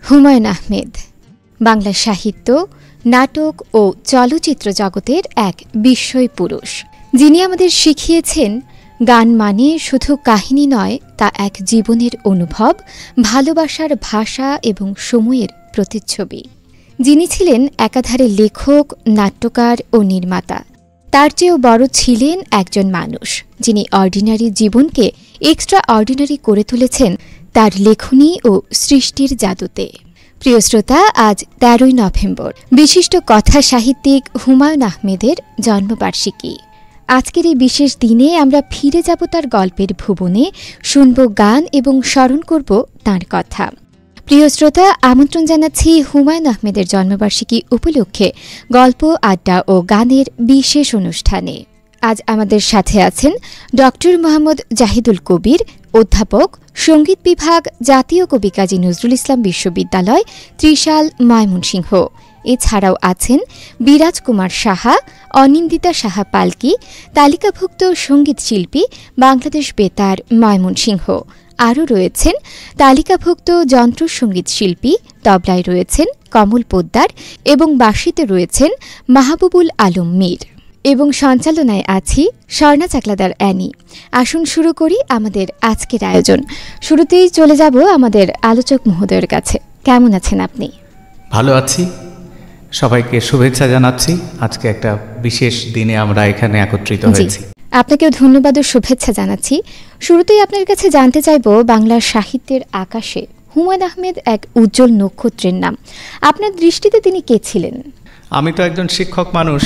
হুমায়ূন আহমেদ বাংলা সাহিত্য, নাটক ও চলচ্চিত্র জগতের এক বিস্ময় পুরুষ, যিনি আমাদের শিখিয়েছেন গান মানে শুধু কাহিনী নয়, তা এক জীবনের অনুভব, ভালোবাসার ভাষা এবং সময়ের প্রতিচ্ছবি। যিনি ছিলেন একাধারে লেখক, নাট্যকার ও নির্মাতা। তার চেয়েও বড় ছিলেন একজন মানুষ, যিনি অর্ডিনারি জীবনকে এক্সট্রা অর্ডিনারি করে তুলেছেন তার লেখনী ও সৃষ্টির জাদুতে। প্রিয় শ্রোতা, আজ ১৩ই নভেম্বর বিশিষ্ট কথা সাহিত্যিক হুমায়ূন আহমেদের জন্মবার্ষিকী। আজকের এই বিশেষ দিনে আমরা ফিরে যাব তার গল্পের ভুবনে, শুনব গান এবং স্মরণ করব তাঁর কথা। প্রিয় শ্রোতা, আমন্ত্রণ জানাচ্ছি হুমায়ূন আহমেদের জন্মবার্ষিকী উপলক্ষে গল্প, আড্ডা ও গানের বিশেষ অনুষ্ঠানে। আজ আমাদের সাথে আছেন ডক্টর মোহাম্মদ জাহিদুল কবির, অধ্যাপক, সঙ্গীত বিভাগ, জাতীয় কবি কাজী নজরুল ইসলাম বিশ্ববিদ্যালয়, ত্রিশাল, ময়মনসিংহ। এছাড়াও আছেন বিরাজ কুমার সাহা, অনিন্দিতা সাহা পালকি, তালিকাভুক্ত সঙ্গীত শিল্পী, বাংলাদেশ বেতার, ময়মনসিংহ। আরও রয়েছেন তালিকাভুক্ত যন্ত্রসঙ্গীত শিল্পী, তবলায় রয়েছেন কমল পোদ্দার এবং বাঁশিতে রয়েছেন মাহবুবুল আলম মীর। এবং সঞ্চালনায় আছি স্বর্ণা চাকলাদার অ্যানি। আসুন শুরু করি আমাদের আজকের আয়োজন। শুরুতেই চলে যাব আমাদের আলোচক মহোদয়ের কাছে। কেমন আছেন আপনি? ভালো আছি, সবাইকে শুভেচ্ছা জানাচ্ছি। আজকে একটা বিশেষ দিনে আমরা এখানে একত্রিত হয়েছি। আপনাকেও ধন্যবাদ ও শুভেচ্ছা জানাচ্ছি। শুরুতেই আপনার কাছে জানতে চাইব, বাংলার সাহিত্যের আকাশে হুমায়ূন আহমেদ এক উজ্জ্বল নক্ষত্রের নাম। আপনার দৃষ্টিতে তিনি কে ছিলেন? আমি তো একজন শিক্ষক মানুষ,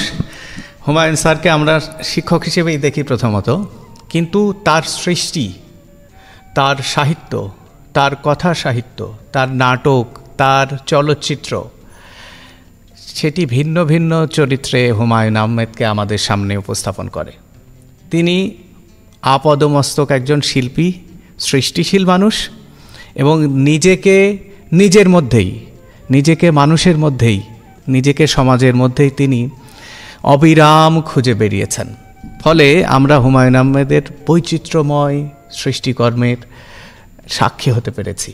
হুমায়ূন স্যারকে আমরা শিক্ষক হিসেবেই দেখি প্রথমত, কিন্তু তার সৃষ্টি, তার সাহিত্য, তার কথা সাহিত্য, তার নাটক, তার চলচ্চিত্র, সেটি ভিন্ন ভিন্ন চরিত্রে হুমায়ূন আহমেদকে আমাদের সামনে উপস্থাপন করে। তিনি আপদমস্তক একজন শিল্পী, সৃষ্টিশীল মানুষ, এবং নিজেকে নিজের মধ্যেই, নিজেকে মানুষের মধ্যেই, নিজেকে সমাজের মধ্যেই তিনি অবিরাম খুঁজে বেরিয়েছেন। ফলে আমরা হুমায়ূন আহমেদের বৈচিত্র্যময় সৃষ্টিকর্মের সাক্ষী হতে পেরেছি।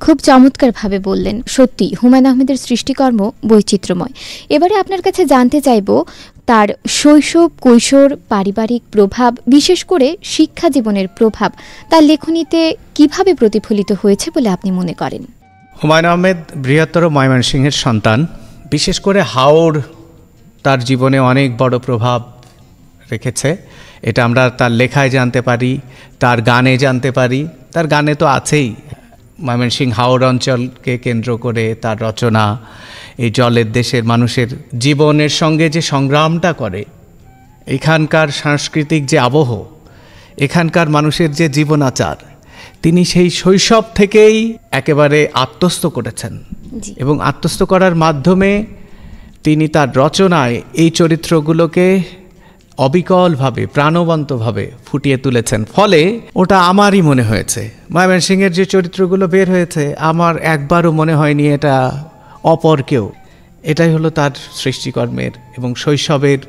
খুব চমৎকারভাবে বললেন। সত্যি হুমায়ূন আহমেদের সৃষ্টিকর্ম বৈচিত্র্যময়। এবারে আপনার কাছে জানতে চাইব, তার শৈশব, কৈশোর, পারিবারিক প্রভাব, বিশেষ করে শিক্ষা জীবনের প্রভাব তার লেখনীতে কিভাবে প্রতিফলিত হয়েছে বলে আপনি মনে করেন? হুমায়ূন আহমেদ বৃহত্তর ময়মনসিংহের সন্তান। বিশেষ করে হাওড় তার জীবনে অনেক বড় প্রভাব রেখেছে। এটা আমরা তার লেখায় জানতে পারি, তার গানে জানতে পারি। তার গানে তো আছেই, ময়মনসিংহ হাওড় অঞ্চলকে কেন্দ্র করে তার রচনা, এই জলের দেশের মানুষের জীবনের সঙ্গে যে সংগ্রামটা করে, এখানকার সাংস্কৃতিক যে আবহ, এখানকার মানুষের যে জীবনাচার, তিনি সেই শৈশব থেকেই একেবারে আত্মস্থ করেছেন। এবং আত্মস্থ করার মাধ্যমে তিনি তার রচনায় এই চরিত্রগুলোকে অবিকলভাবে, প্রাণবন্তভাবে ফুটিয়ে তুলেছেন। ফলে ওটা আমারই মনে হয়েছে, ময়মনসিংহের যে চরিত্রগুলো বের হয়েছে, আমার একবারও মনে হয়নি এটা অপর কেউ। এটাই হলো তার সৃষ্টিকর্মের এবং শৈশবের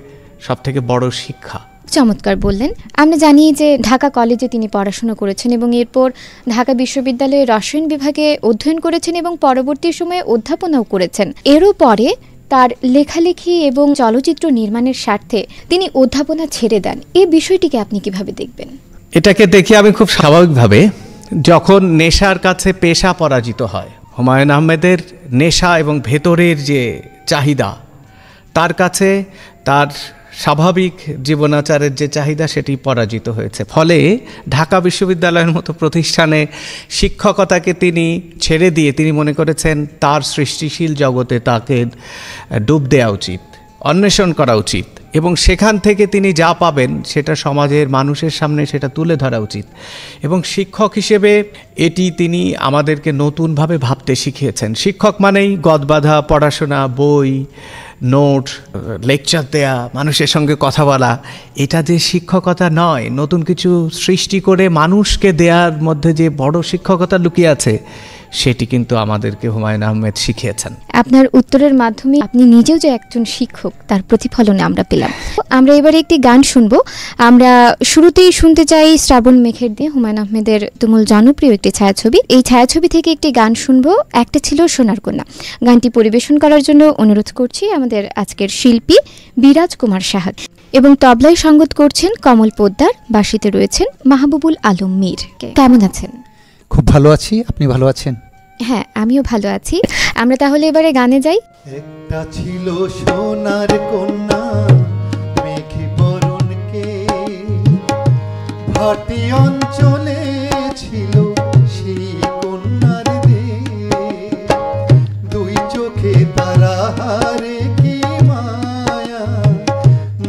সবথেকে বড় শিক্ষা। চমৎকার বললেন। আমরা জানি যে ঢাকা কলেজে তিনি পড়াশোনা করেছেন এবং এরপর ঢাকা বিশ্ববিদ্যালয়ে রসায়ন বিভাগে অধ্যয়ন করেছেন এবং পরবর্তী সময়ে অধ্যাপনাও করেছেন। এরও পরে তার লেখালেখি এবং চলচ্চিত্র নির্মাণের স্বার্থে তিনি অধ্যাপনা ছেড়ে দেন। এই বিষয়টিকে আপনি কিভাবে দেখবেন? এটাকে দেখি আমি খুব স্বাভাবিকভাবে, যখন নেশার কাছে পেশা পরাজিত হয়, হুমায়ূন আহমেদের নেশা এবং ভেতরের যে চাহিদা, তার কাছে তার স্বাভাবিক জীবনাচারের যে চাহিদা, সেটি পরাজিত হয়েছে। ফলে ঢাকা বিশ্ববিদ্যালয়ের মতো প্রতিষ্ঠানে শিক্ষকতাকে তিনি ছেড়ে দিয়ে তিনি মনে করেছেন তার সৃষ্টিশীল জগতে তাকে ডুব দেওয়া উচিত, অন্বেষণ করা উচিত, এবং সেখান থেকে তিনি যা পাবেন সেটা সমাজের মানুষের সামনে সেটা তুলে ধরা উচিত। এবং শিক্ষক হিসেবে এটি তিনি আমাদেরকে নতুনভাবে ভাবতে শিখিয়েছেন। শিক্ষক মানেই গদবাঁধা পড়াশোনা, বই, নোট, লেকচার দেয়া, মানুষের সঙ্গে কথা বলা, এটা যে শিক্ষকতা নয়। নতুন কিছু সৃষ্টি করে মানুষকে দেওয়ার মধ্যে যে বড় শিক্ষকতা লুকিয়ে আছে, সেটি কিন্তু আমাদেরকে হুমায়ুন আহমেদ শিখিয়েছেন। আপনার উত্তরের মাধ্যমে আপনি নিজেও যে একজন শিক্ষক তার প্রতিফলনে আমরা পেলাম। আমরা এবারে একটি গান শুনবো। আমরা শুরুতেই শুনতে চাই শ্রাবণ মেঘের দিয়ে, হুমায়ুন আহমেদের তুমুল জনপ্রিয় একটি ছায়াছবি। এই ছায়াছবি থেকে একটি গান শুনবো, একটা ছিল সোনার কন্যা। গানটি পরিবেশন করার জন্য অনুরোধ করছি আমাদের আজকের শিল্পী বিরাজ কুমার সাহা, এবং তবলায় সঙ্গত করছেন কমল পোদ্দার, বাঁশিতে রয়েছেন মাহবুবুল আলম মীর। কেমন আছেন? খুব ভালো আছি, আপনি ভালো আছেন? হ্যাঁ, আমিও ভালো আছি। আমরা তাহলে এবারে গানে যাই। একটা ছিল সোনার কন্যা, মেঘে বরণকে, ভাটি অঞ্চলে ছিল সেই কন্যার দেশ। দুই চোখে তারা হারে কি মায়া,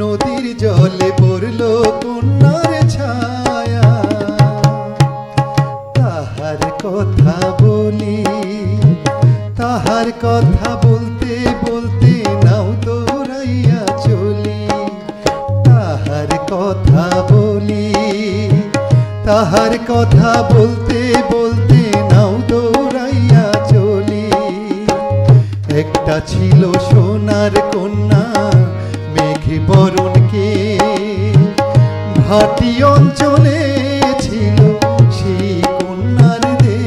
নদীর জলে পড়ল কন্যার ছায়া। তাহার কথা বলি, তাহার কথা বলতে বলতে নাও দৌড়াইয়া চলি। তাহার কথা বলি, তাহার কথা বলতে বলতে নাও দৌড়াইয়া চলি। একটা ছিল সোনার কন্যা, মেঘে বরণকে, ভাটি অঞ্চলে ছিল সেই কন্যার দেশ।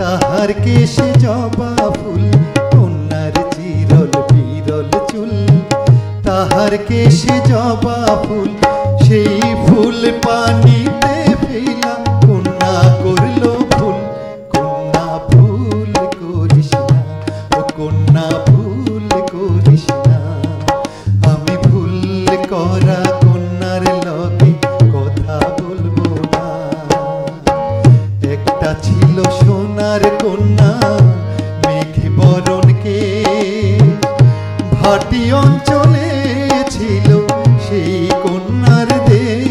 তাহার কেশে জবা ফুল, কন্যার চিরল বিরল চুল। তাহার কেশে জবা ফুল, সেই ফুল পানিতে ফেলা কন্যা করল ভুল। কন্যা ভুল করিস না, ও কন্যা ভুল করিস না। আমি ভুল করা কন্যার লগে কথা বলবো না। একটা ছিল সোনার কন্যা, মেঘে বরণকে, ভাটি অঞ্চলে ছিল সেই কন্যার দেশ।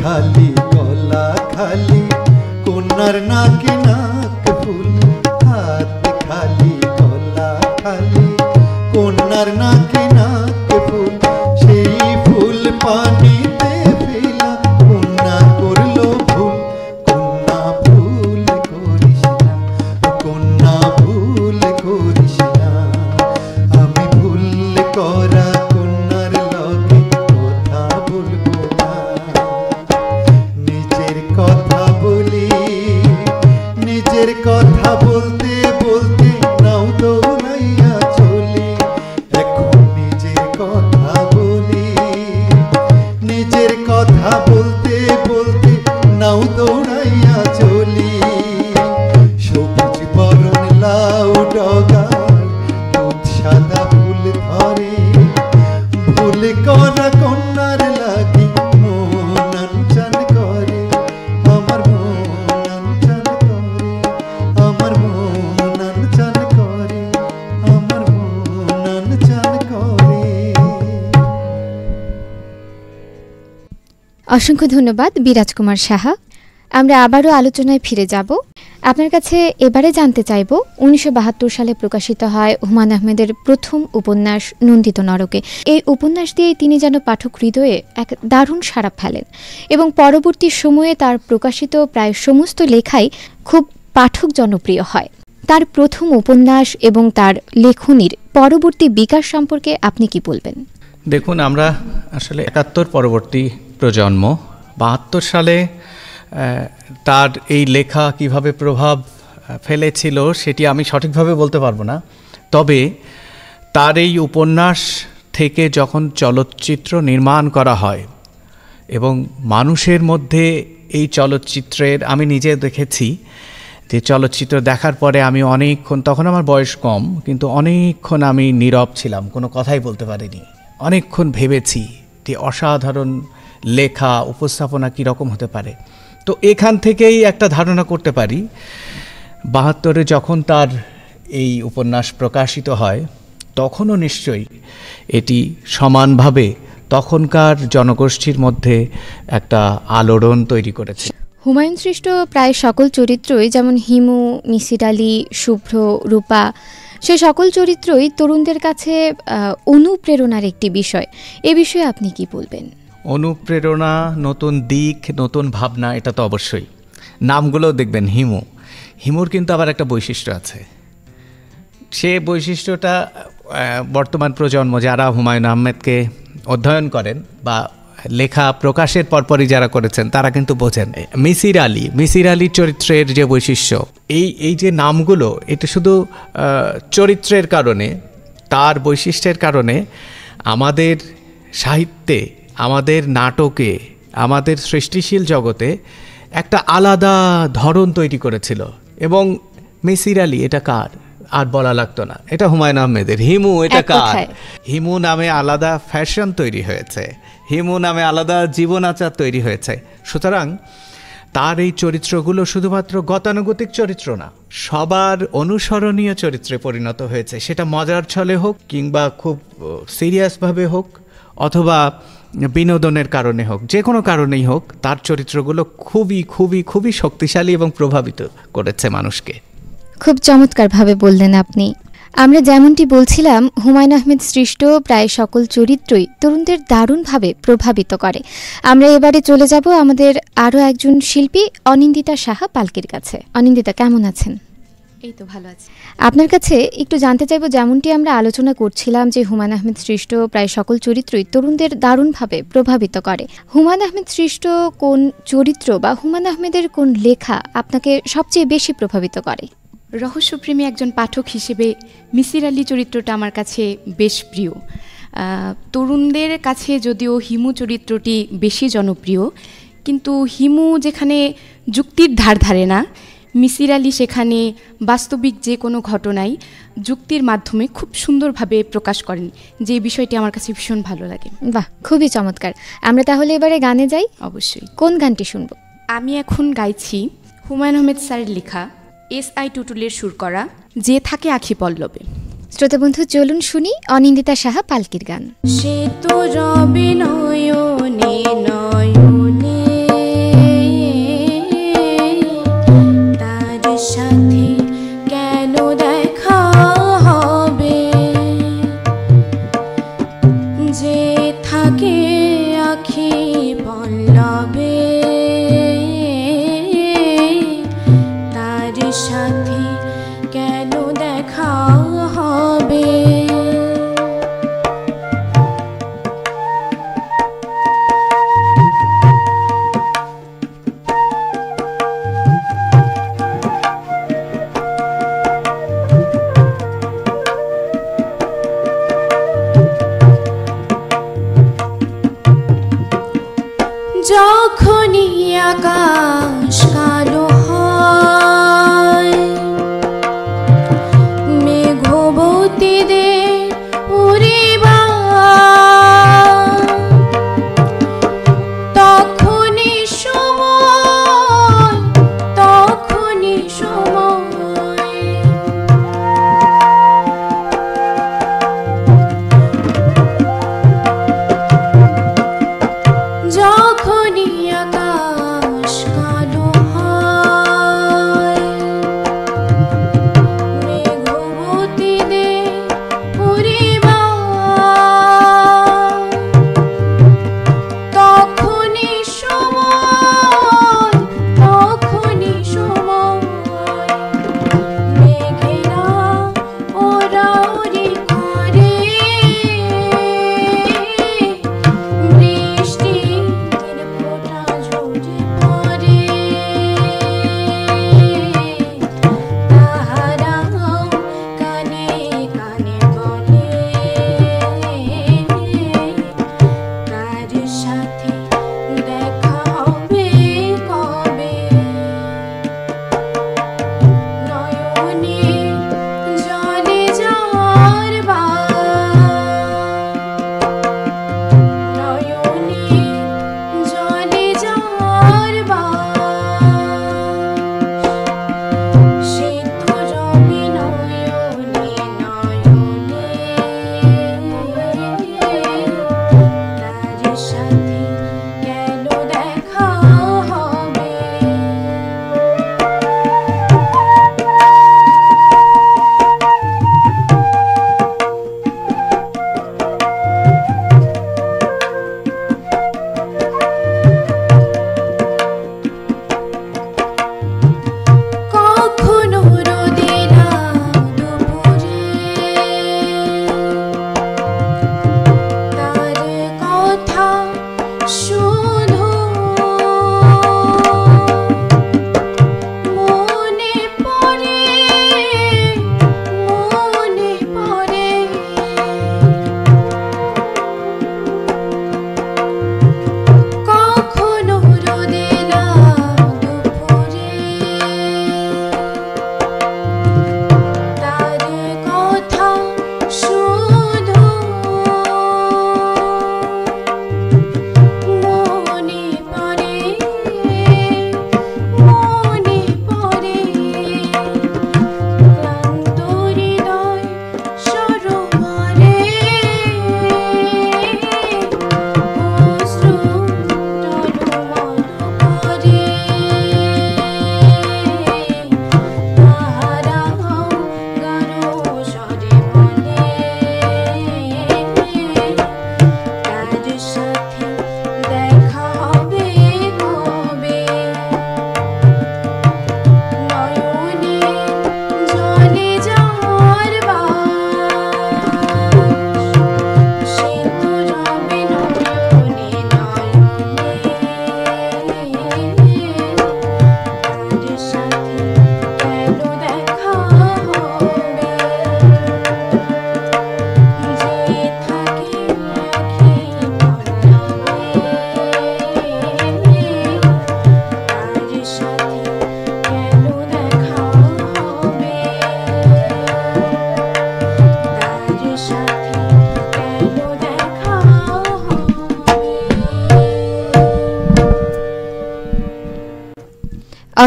খালি গলা খালি, কন্যার নাকে নাক ফুল। হাত খালি গলা খালি, কন্যার নাকে নাক ফুল। সেই ফুল পানিতে ফেলা কন্যা করল ভুল। কন্যা ভুল করিস না, কন্যা ভুল করিস না। আমি ভুল করা কন্যার লগে কথা বলবো না। নিজের কথা বলি, নিজের কথা বলতে বলতে নাও দৌড়াইয়া চলি। এখন নিজের কথা বলি, নিজের কথা বলতে বলতে নাও দৌড়াইয়া চলি। সবুজ বরণ লাউ ডগার, দুধ সাদা ফুল ধরে। ভুল করা কন্যার লাগি মন আনচান করে, আমার মন আনচান করে, আমার মন আনচান করে, আমার মন আনচান করে। অসংখ্য ধন্যবাদ বিরাজ কুমার সাহা। আমরা আবারও আলোচনায় ফিরে যাব। আপনার কাছে এবারে জানতে চাইব, 1972 সালে প্রকাশিত হয় হুমায়ুন আহমেদের প্রথম উপন্যাস নন্দিত নরকে। এই উপন্যাস দিয়ে তিনি যেন পাঠক হৃদয়ে এক দারুণ সাড়া ফেলেন, এবং পরবর্তী সময়ে তার প্রকাশিত প্রায় সমস্ত লেখাই খুব পাঠক জনপ্রিয় হয়। তার প্রথম উপন্যাস এবং তার লেখনীর পরবর্তী বিকাশ সম্পর্কে আপনি কি বলবেন? দেখুন, আমরা আসলে 71 পরবর্তী প্রজন্ম। 72 সালে তার এই লেখা কিভাবে প্রভাব ফেলেছিল সেটি আমি সঠিকভাবে বলতে পারবো না। তবে তার এই উপন্যাস থেকে যখন চলচ্চিত্র নির্মাণ করা হয় এবং মানুষের মধ্যে এই চলচ্চিত্রের, আমি নিজে দেখেছি যে চলচ্চিত্র দেখার পরে আমি অনেকক্ষণ, তখন আমার বয়স কম, কিন্তু অনেকক্ষণ আমি নীরব ছিলাম, কোনো কথাই বলতে পারিনি। অনেকক্ষণ ভেবেছি যে অসাধারণ লেখা, উপস্থাপনা কীরকম হতে পারে। তো এখান থেকেই একটা ধারণা করতে পারি ৭২-এ যখন তার এই উপন্যাস প্রকাশিত হয় তখনও নিশ্চয়ই এটি সমানভাবে তখনকার জনগোষ্ঠীর মধ্যে একটা আলোড়ন তৈরি করেছে। হুমায়ুন সৃষ্ট প্রায় সকল চরিত্রই, যেমন হিমু, মিসির আলী, শুভ্র, রূপা, সে সকল চরিত্রই তরুণদের কাছে অনুপ্রেরণার একটি বিষয়। এ বিষয়ে আপনি কি বলবেন? অনুপ্রেরণা, নতুন দিক, নতুন ভাবনা, এটা তো অবশ্যই। নামগুলোও দেখবেন হিমুর কিন্তু আবার একটা বৈশিষ্ট্য আছে। সে বৈশিষ্ট্যটা বর্তমান প্রজন্ম যারা হুমায়ুন আহমেদকে অধ্যয়ন করেন বা লেখা প্রকাশের পরপরই যারা করেছেন তারা কিন্তু বোঝেন। মিসির আলী চরিত্রের যে বৈশিষ্ট্য, এই যে নামগুলো, এটা শুধু চরিত্রের কারণে, তার বৈশিষ্ট্যের কারণে আমাদের সাহিত্যে, আমাদের নাটকে, আমাদের সৃষ্টিশীল জগতে একটা আলাদা ধরন তৈরি করেছিল। এবং মিসির আলী এটা কার আর বলা লাগতো না, এটা হুমায়ুন আহমেদের। হিমু এটা কার? হিমু নামে আলাদা ফ্যাশন তৈরি হয়েছে, হিমু নামে আলাদা জীবন আচার তৈরি হয়েছে। সুতরাং তার এই চরিত্রগুলো শুধুমাত্র গতানুগতিক চরিত্র না, সবার অনুসরণীয় চরিত্রে পরিণত হয়েছে। সেটা মজার ছলে হোক, কিংবা খুব সিরিয়াসভাবে হোক, অথবা বিনোদনের কারণে হোক, যে কোনো কারণেই হোক, তার চরিত্রগুলো খুবই খুবই খুবই শক্তিশালী এবং প্রভাবিত করেছে মানুষকে। খুব চমৎকারভাবে বললেন আপনি। আমরা যেমনটি বলছিলাম, হুমায়ুন আহমেদ সৃষ্ট প্রায় সকল চরিত্রই তরুণদের দারুণভাবে প্রভাবিত করে। আমরা এবারে চলে যাব আমাদের আরও একজন শিল্পী অনিন্দিতা সাহা পালকির কাছে। অনিন্দিতা, কেমন আছেন? এই তো ভালো আছি। আপনার কাছে একটু জানতে চাইব, যেমনটি আমরা আলোচনা করছিলাম যে হুমায়ুন আহমেদ সৃষ্ট প্রায় সকল চরিত্রই তরুণদের দারুণভাবে প্রভাবিত করে। হুমায়ুন আহমেদ সৃষ্ট কোন চরিত্র বা হুমায়ুন আহমেদের কোন লেখা আপনাকে সবচেয়ে বেশি প্রভাবিত করে? রহস্যপ্রেমী একজন পাঠক হিসেবে মিসির আলী চরিত্রটা আমার কাছে বেশ প্রিয়। তরুণদের কাছে যদিও হিমু চরিত্রটি বেশি জনপ্রিয়, কিন্তু হিমু যেখানে যুক্তির ধার ধারে না, মিসির আলী সেখানে বাস্তবিক যে কোনো ঘটনাই যুক্তির মাধ্যমে খুব সুন্দরভাবে প্রকাশ করেন, যে বিষয়টি আমার কাছে ভীষণ ভালো লাগে। বাহ, খুবই চমৎকার। আমরা তাহলে এবারে গানে যাই। অবশ্যই। কোন গানটি শুনবো? আমি এখন গাইছি হুমায়ুন আহমেদ স্যারের লেখা, এস.আই. টুটুলের সুর করা যে থাকে আখি পল্লবে। শ্রোতা বন্ধু, চলুন শুনি অনিন্দিতা সাহা পালকির গান। সে তো রবে নয়নে নয়নে, তার সাথে কেন দেখা হবে, যে থাকে আখি পল্লবে, তার সাথে কেন দেখা হবে। যখনই আকাশ কালো হয়, মেঘ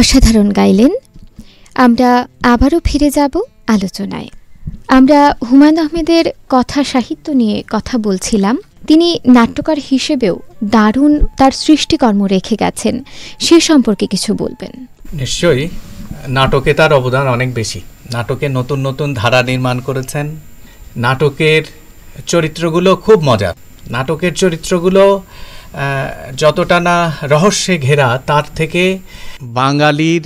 অসাধারণ গাইলেন। আমরা আবারও ফিরে যাব আলোচনায়। আমরা হুমায়ূন আহমেদের কথা সাহিত্য নিয়ে কথা বলছিলাম। তিনি নাট্যকার হিসেবেও দারুণ তার সৃষ্টিকর্ম রেখে গেছেন, সে সম্পর্কে কিছু বলবেন? নিশ্চয়ই, নাটকে তার অবদান অনেক বেশি। নাটকে নতুন নতুন ধারা নির্মাণ করেছেন। নাটকের চরিত্রগুলো খুব মজার। নাটকের চরিত্রগুলো যতটা না রহস্যে ঘেরা, তার থেকে বাঙালির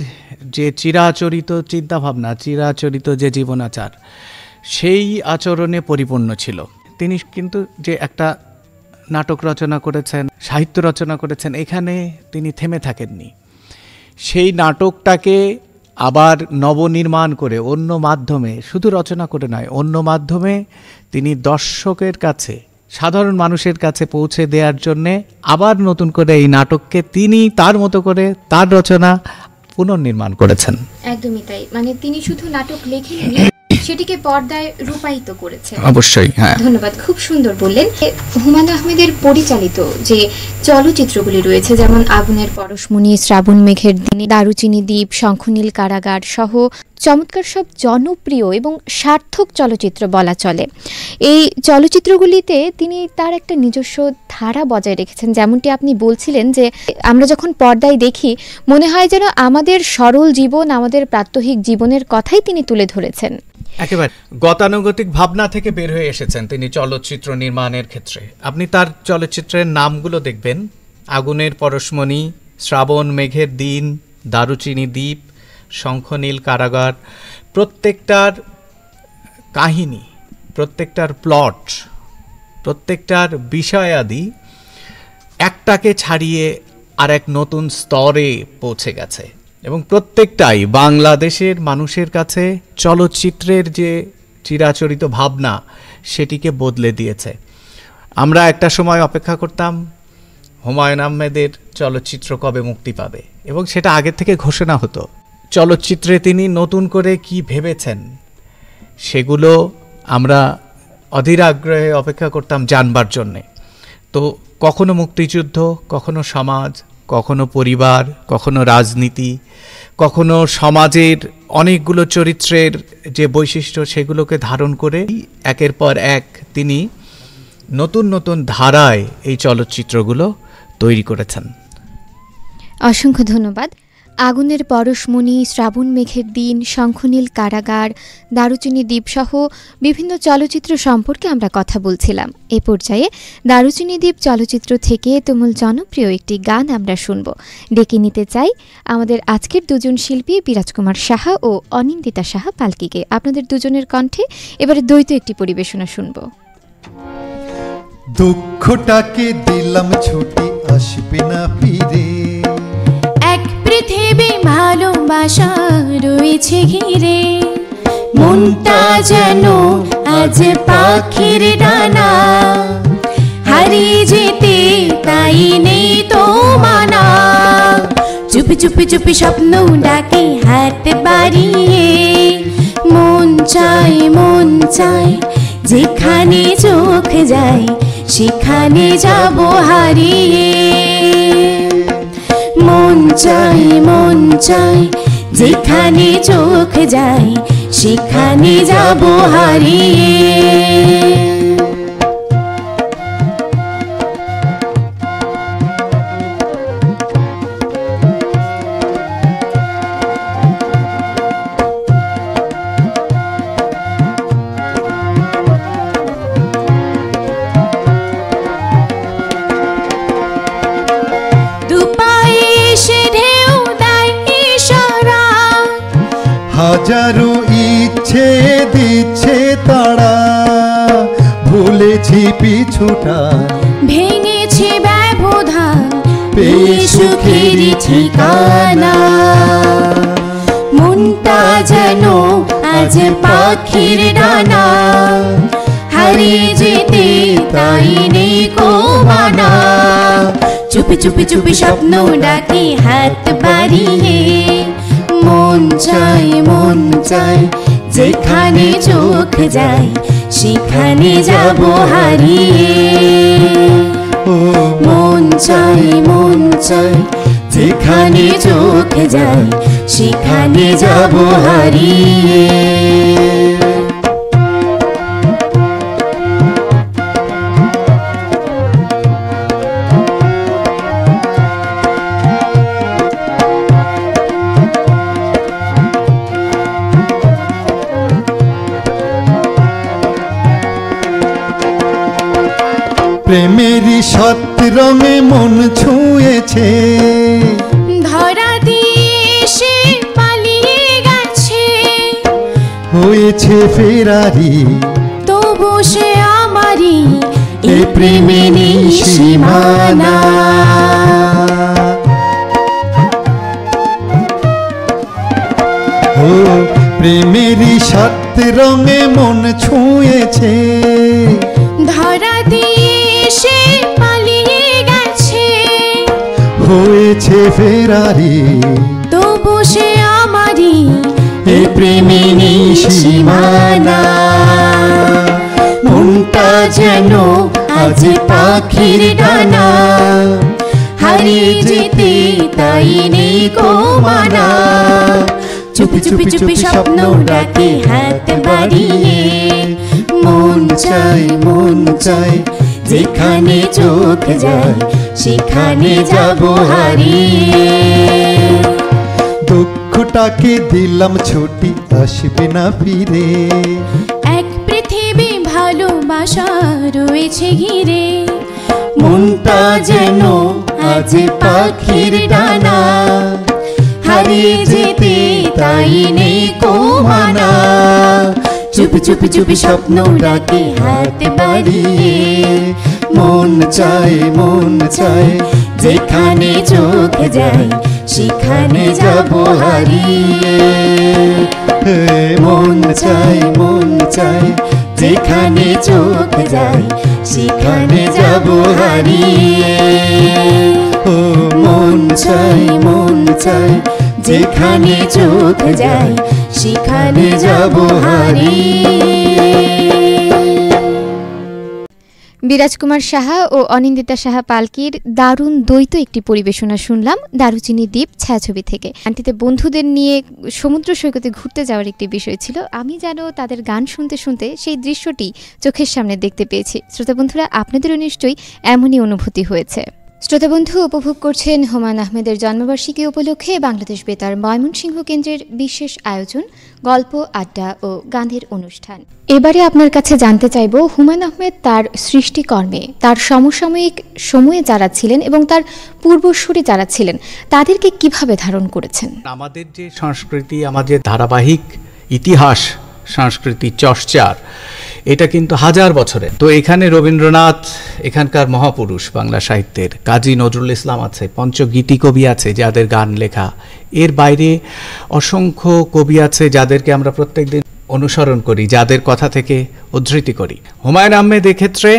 যে চিরাচরিত চিন্তাভাবনা, চিরাচরিত যে জীবনাচার, সেই আচরণে পরিপূর্ণ ছিল। তিনি কিন্তু যে একটা নাটক রচনা করেছেন, সাহিত্য রচনা করেছেন, এখানে তিনি থেমে থাকেননি। সেই নাটকটাকে আবার নবনির্মাণ করে অন্য মাধ্যমে, শুধু রচনা করে নয়, অন্য মাধ্যমে তিনি দর্শকের কাছে, সাধারণ মানুষের কাছে পৌঁছে দেওয়ার জন্যে আবার নতুন করে এই নাটককে তিনি তার মতো করে তার রচনা পুনর্নির্মাণ করেছেন। একদমই তাই, মানে তিনি শুধু নাটক লেখেননি, সেটিকে পর্দায় রূপায়িত করেছেন। অবশ্যই, হ্যাঁ। ধন্যবাদ, খুব সুন্দর বললেন। হুমায়ূন আহমেদের পরিচালিত যে চলচ্চিত্রগুলি রয়েছে, যেমন আগুনের পরশমণি, শ্রাবণ মেঘের দিনে, দারুচিনি দ্বীপ, শঙ্খনীল কারাগার সহ চমৎকার সব জনপ্রিয় এবং সার্থক চলচ্চিত্র বলা চলে। এই চলচ্চিত্রগুলিতে তিনি তার একটা নিজস্ব ধারা বজায় রেখেছেন। যেমনটি আপনি বলছিলেন যে আমরা যখন পর্দায় দেখি, মনে হয় যেন আমাদের সরল জীবন, আমাদের প্রাত্যহিক জীবনের কথাই তিনি তুলে ধরেছেন। একেবারে গতানুগতিক ভাবনা থেকে বের হয়ে এসেছেন তিনি চলচ্চিত্র নির্মাণের ক্ষেত্রে। আপনি তার চলচ্চিত্রের নামগুলো দেখবেন: আগুনের পরশমণি, শ্রাবণ মেঘের দিন, দারুচিনি দ্বীপ, শঙ্খনীল কারাগার। প্রত্যেকটার কাহিনী, প্রত্যেকটার প্লট, প্রত্যেকটার বিষয়াদি একটাকে ছাড়িয়ে আর এক নতুন স্তরে পৌঁছে গেছে, এবং প্রত্যেকটাই বাংলাদেশের মানুষের কাছে চলচ্চিত্রের যে চিরাচরিত ভাবনা, সেটিকে বদলে দিয়েছে। আমরা একটা সময় অপেক্ষা করতাম হুমায়ূন আহমেদের চলচ্চিত্র কবে মুক্তি পাবে, এবং সেটা আগে থেকে ঘোষণা হতো। চলচ্চিত্রে তিনি নতুন করে কি ভেবেছেন, সেগুলো আমরা অধীর আগ্রহে অপেক্ষা করতাম জানবার জন্যে। তো কখনো মুক্তিযুদ্ধ, কখনো সমাজ, কখনো পরিবার, কখনো রাজনীতি, কখনো সমাজের অনেকগুলো চরিত্রের যে বৈশিষ্ট্য, সেগুলোকে ধারণ করে একের পর এক তিনি নতুন নতুন ধারায় এই চলচ্চিত্রগুলো তৈরি করেছেন। অসংখ্য ধন্যবাদ। আগুনের পরশমণি, শ্রাবণ মেঘের দিন, শঙ্খনীল কারাগার, দারুচিনি দ্বীপ সহ বিভিন্ন চলচ্চিত্র সম্পর্কে আমরা কথা বলছিলাম। এ পর্যায়ে দারুচিনি দ্বীপ চলচ্চিত্র থেকে তুমুল জনপ্রিয় একটি গান আমরা শুনব। ডেকে নিতে চাই আমাদের আজকের দুজন শিল্পী বিরাজ কুমার সাহা ও অনিন্দিতা সাহা পালকিকে। আপনাদের দুজনের কণ্ঠে এবারে দ্বৈত একটি পরিবেশনা শুনব। দুঃখটাকে দিলাম ছুটি, আসবে না ফিরে, এক পৃথিবী ভালোবাসা রয়েছে ঘিরে, মনটা যেন আজ পাখির ডানা, হারিয়ে যেতে তাই নেই তো মানা, চুপি চুপি চুপি স্বপ্ন ডাকে হাত বাড়িয়ে, মন চায় যেখানে চোখ যায় সেখানে যাব হারিয়ে, মন চায় যেখানে চোখ যায় সেখানে যাব হারিয়ে। হাজারো ইচ্ছে দিচ্ছে তারা, ভুলেছি পিছুটা, ভেঙেছি ব্যবধান পেয়ে সুখের ঠিকানা, মনটা যেন আজ পাখির ডানা, হারিয়ে যেতে তাই নেই কো মানা, চুপি চুপি চুপি স্বপ্ন ডাকে হাত বাড়িয়ে, মন চায় যেখানে চোখ যায় সেখানে যাব হারিয়ে, মন চায় যেখানে চোখ যায় সেখানে যাব হারিয়ে। প্রেমেরই সৎ রঙে মন ছুঁয়েছে, ধরা দিয়ে সে পালিয়ে গেছে, হয়েছে ফেরারি তবু সে আমারই, এ প্রেমে নেই সীমানা। ও প্রেমেরই সৎ রঙে মন ছুঁয়েছে, ধরা দিয়ে সে পালিয়ে গেছে, হয়েছে ফেরারি তবু সে আমারই, এ প্রেমে নেই সীমানা। মনটা যেন আজ পাখির ডানা, হারিয়ে যেতে তাই নেই গো মানা। চুপি চুপি চুপি স্বপ্ন ডাকে হাত বাড়িয়ে, মন চায় যেখানে চোখ যায় সেখানে যাব হারিয়ে। দুঃখটাকে দিলাম ছুটি, আসবে না ফিরে, এক পৃথিবী ভালোবাসা রয়েছে ঘিরে। মনটা যেন আজ পাখির ডানা, হারিয়ে যেতে তাই নেই কো মানা। চুপি চুপি চুপি স্বপ্ন ডাকে হাত বাড়িয়ে, মন চায় যেখানে চোখ যায় সেখানে যাব হারিয়ে। মন চায় যেখানে চোখ যায় সেখানে যাব হারিয়ে। ও মন চায় যেখানে চোখ যায় সেখানে যাব হারিয়ে। বিরাজকুমার সাহা ও অনিন্দিতা সাহা পালকির দারুণ দ্বৈত একটি পরিবেশনা শুনলাম দারুচিনি দ্বীপ ছায়াছবি থেকে। গানটিতে বন্ধুদের নিয়ে সমুদ্র সৈকতে ঘুরতে যাওয়ার একটি বিষয় ছিল। আমি যেন তাদের গান শুনতে শুনতে সেই দৃশ্যটি চোখের সামনে দেখতে পেয়েছি। শ্রোতা বন্ধুরা, আপনাদেরও নিশ্চয়ই এমনই অনুভূতি হয়েছে। শ্রোতাবন্ধু, উপভোগ করছেন হুমায়ূন আহমেদের জন্মবার্ষিকী উপলক্ষে বাংলাদেশ বেতার ময়মনসিংহ কেন্দ্রের বিশেষ আয়োজন গল্প আড্ডা ও গানের অনুষ্ঠান। এবারে আপনার কাছে জানতে চাইব, হুমায়ূন আহমেদ তার সৃষ্টিকর্মে তার সমসাময়িক সময়ে যারা ছিলেন এবং তার পূর্বসূরি যারা ছিলেন তাদেরকে কিভাবে ধারণ করেছেন। আমাদের যে সংস্কৃতি, আমাদের ধারাবাহিক ইতিহাস সংস্কৃতি চর্চার, এটা কিন্তু হাজার বছরের। তো এখানে রবীন্দ্রনাথ এখানকার মহাপুরুষ বাংলা সাহিত্যের, কাজী নজরুল ইসলাম আছে, পঞ্চগীতি কবি আছে যাদের গান লেখা, এর বাইরে অসংখ্য কবি আছে যাদেরকে আমরা প্রত্যেকদিন অনুসরণ করি, যাদের কথা থেকে উদ্ধৃতি করি। হুমায়ূন আহমেদ এক্ষেত্রে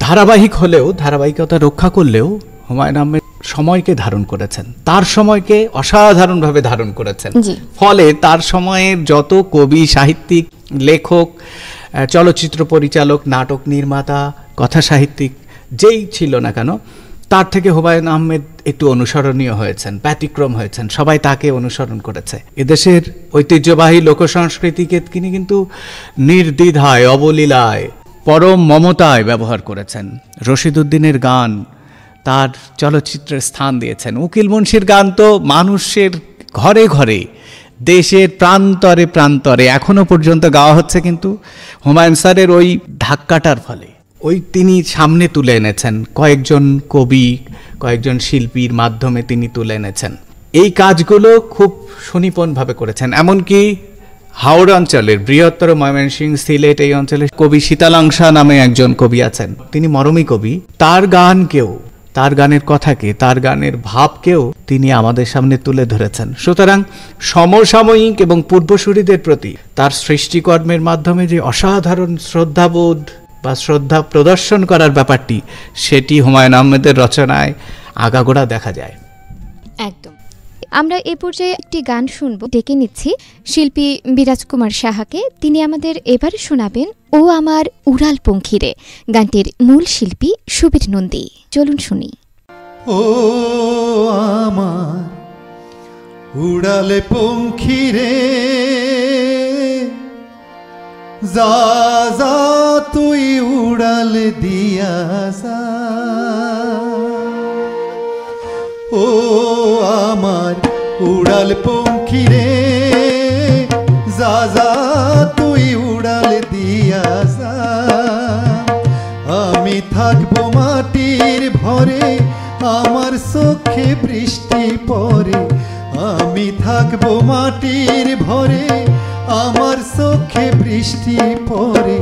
ধারাবাহিক হলেও, ধারাবাহিকতা রক্ষা করলেও হুমায়ূন আহমেদ সময়কে ধারণ করেছেন, তার সময়কে অসাধারণভাবে ধারণ করেছেন। ফলে তার সময়ের যত কবি, সাহিত্যিক, লেখক, চলচ্চিত্র পরিচালক, নাটক নির্মাতা, কথা সাহিত্যিক যেই ছিল না কেন, তার থেকে হুমায়ূন আহমেদ একটু অনুসরণীয় হয়েছেন, ব্যতিক্রম হয়েছেন, সবাই তাকে অনুসরণ করেছে। এদেশের ঐতিহ্যবাহী লোকসংস্কৃতিকে তিনি কিন্তু নির্দ্বিধায়, অবলীলায়, পরম মমতায় ব্যবহার করেছেন। রশিদ উদ্দিনের গান তার চলচ্চিত্রের স্থান দিয়েছেন। উকিল মুন্সির গান তো মানুষের ঘরে ঘরে, দেশের প্রান্তরে প্রান্তরে এখনো পর্যন্ত গাওয়া হচ্ছে, কিন্তু হুমায়ুন স্যারের ওই ধাক্কাটার ফলে ওই তিনি সামনে তুলে এনেছেন, কয়েকজন কবি, কয়েকজন শিল্পীর মাধ্যমে তিনি তুলে এনেছেন। এই কাজগুলো খুব সুনিপুণভাবে করেছেন। এমনকি হাওড় অঞ্চলের বৃহত্তর ময়মনসিংহ, সিলেট এই অঞ্চলে কবি শীতলাংশা নামে একজন কবি আছেন, তিনি মরমী কবি। তার গানকেও, তার গানের কথাকে, তার গানের ভাবকেও তিনি আমাদের সামনে তুলে ধরেছেন। সুতরাং সমসাময়িক এবং পূর্বসূরীদের প্রতি তার সৃষ্টিকর্মের মাধ্যমে যে অসাধারণ শ্রদ্ধাবোধ বা শ্রদ্ধা প্রদর্শন করার ব্যাপারটি, সেটি হুমায়ূন আহমেদের রচনায় আগাগোড়া দেখা যায়। একদম। আমরা এ পর্যায়ে একটি গান শুনব, ডেকে নিচ্ছি শিল্পী বিরাজকুমার সাহাকে। তিনি আমাদের এবারে শোনাবেন ও আমার উড়াল পঙ্খিরে। গানটির মূল শিল্পী সুবীর নন্দী। চলুন শুনি। ও আমার উড়ালে পঙ্খী রে যা যা তুই উড়ালে দিয়া যা ও আমার উড়াল পঙ্খী রে যা যা তুই উড়াল দিয়া যা আমি থাকবো মাটির ভরে আমার চোখে বৃষ্টি পড়ে আমি থাকবো মাটির ভরে আমার চোখে বৃষ্টি পড়ে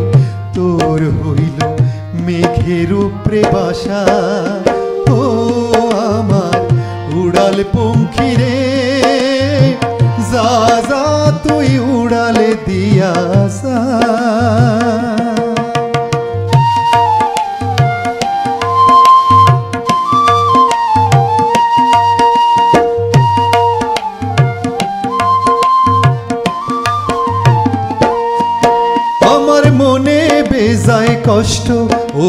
তোর হইল মেঘের উপরে বাসা ও আমার উড়াল পঙ্খী রে যা যা তুই উড়ালে দিয়া যা আমার মনে বেজায় কষ্ট ও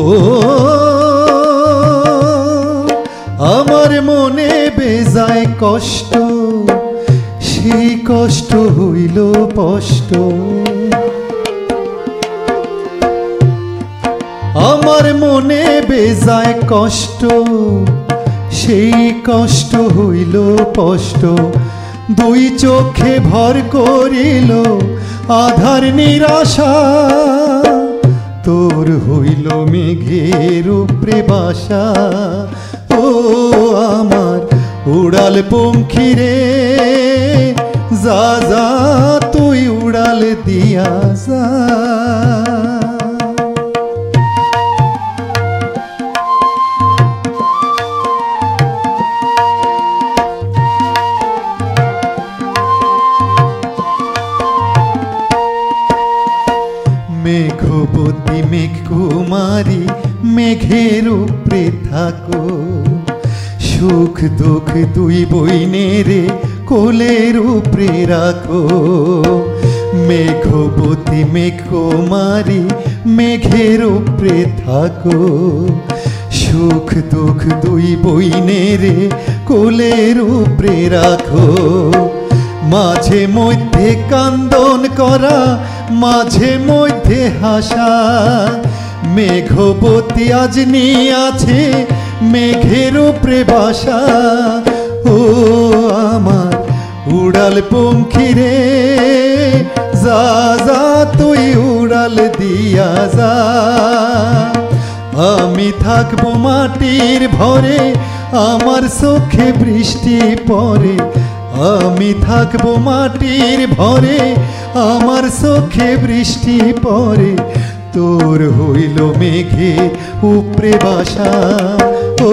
আমার মনে বেজায় কষ্ট সেই কষ্ট হইল স্পষ্ট আমার মনে বেজায় কষ্ট সেই কষ্ট হইল স্পষ্ট দুই চোখে ভর করিল আধার নিরাশা তোর হইল মেঘের উপরে বাসা ও আমার উড়াল পঙ্খী রে যা যা তুই উড়াল দিয়া যা মেঘবতী মেঘ কুমারী মেঘের উপরে থাকো সুখ দুঃখ দুই বইনেরে কোলের উপরে রাখো মেঘবতী মেঘ কুমারী মেঘের উপরে থাকো সুখ দুঃখ দুই বইনেরে কোলের উপরে রাখো মাঝে মধ্যে কান্দন করা মাঝে মধ্যে হাসা মেঘবতী আজ নিয়ে আছে মেঘের উপরে বাসা ও আমার উড়াল পঙ্খী রে যা যা তুই উড়াল দিয়া যা আমি থাকবো মাটির ভরে আমার চোখে বৃষ্টি পড়ে আমি থাকবো মাটির ভরে আমার চোখে বৃষ্টি পড়ে তোর হইল মেঘে উপরে বাসা ও